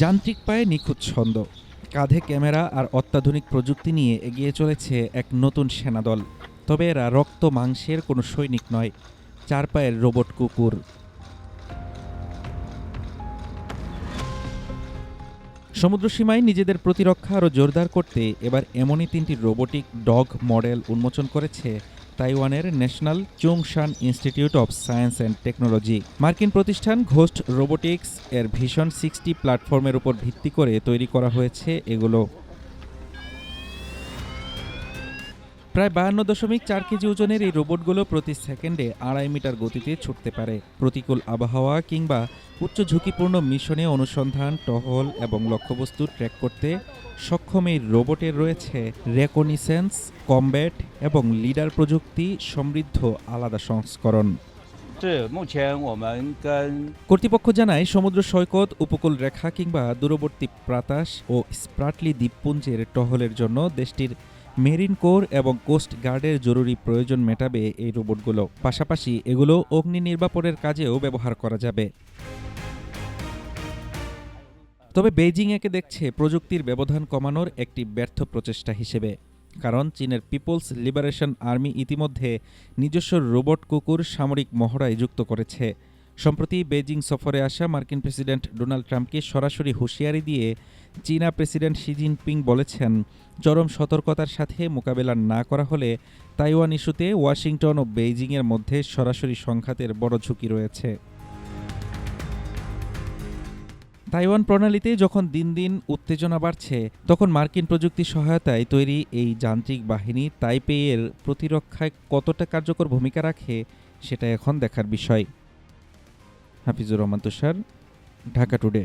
যান্ত্রিক পায়ে নিখুঁত ছন্দ, কাঁধে ক্যামেরা আর অত্যাধুনিক প্রযুক্তি নিয়ে এগিয়ে চলেছে এক নতুন সেনাদল। তবে এরা রক্ত মাংসের কোনো সৈনিক নয়, চার পায়ের রোবট কুকুর। সমুদ্রসীমায় নিজেদের প্রতিরক্ষা আরও জোরদার করতে এবার এমনই 3টি রোবোটিক ডগ মডেল উন্মোচন করেছে তাইওয়ানের national Chungshan institute of science and technology. মার্কিন প্রতিষ্ঠান ঘোস্ট রোবোটিক্স এর ভিশন 60 প্ল্যাটফর্মের উপর ভিত্তি করে তৈরি করা হয়েছে এগুলো। প্রায় 52.4 কেজি ওজনের এই রোবটগুলো প্রতি সেকেন্ডে 2.5 মিটার গতিতে ছুটতে পারে। প্রতিকূল আবহাওয়া কিংবা উচ্চ ঝুঁকিপূর্ণ মিশনে অনুসন্ধান, টহল এবং লক্ষ্যবস্তু ট্র্যাক করতে সক্ষম এই রোবটের রয়েছে রেকনিসেন্স, কমব্যাট এবং লিডার প্রযুক্তি সমৃদ্ধ আলাদা সংস্করণ। কর্তৃপক্ষ জানায়, সমুদ্র সৈকত, উপকূল রেখা কিংবা দূরবর্তী প্রাতাস ও স্প্রাটলি দ্বীপপুঞ্জের টহলের জন্য দেশটির মেরিন কোর এবং কোস্ট গার্ডের জরুরি প্রয়োজন মেটাবে এই রোবটগুলো। পাশাপাশি এগুলো অগ্নি নির্বাপনের কাজেও ব্যবহার করা যাবে। তবে বেইজিং একে দেখছে প্রযুক্তির ব্যবধান কমানোর একটি ব্যর্থ প্রচেষ্টা হিসেবে। কারণ চীনের পিপলস লিবারেশন আর্মি ইতিমধ্যে নিজস্ব রোবট কুকুর সামরিক মহড়ায় যুক্ত করেছে। সম্প্রতি বেইজিং সফরে আসা মার্কিন প্রেসিডেন্ট ডোনাল্ড ট্রাম্পকে সরাসরি হুঁশিয়ারি দিয়ে চীনা প্রেসিডেন্ট শি জিনপিং বলেছেন, চরম সতর্কতার সাথে মোকাবেলা না করা হলে তাইওয়ান ইস্যুতে ওয়াশিংটন ও বেইজিংয়ের মধ্যে সরাসরি সংঘাতের বড় ঝুঁকি রয়েছে। তাইওয়ান প্রণালীতে যখন দিন দিন উত্তেজনা বাড়ছে, তখন মার্কিন প্রযুক্তি সহায়তায় তৈরি এই যান্ত্রিক বাহিনী তাইপেইয়ের প্রতিরক্ষায় কতটা কার্যকর ভূমিকা রাখে সেটা এখন দেখার বিষয়। হাফিজুর রহমান তুষার, ঢাকা টুডে।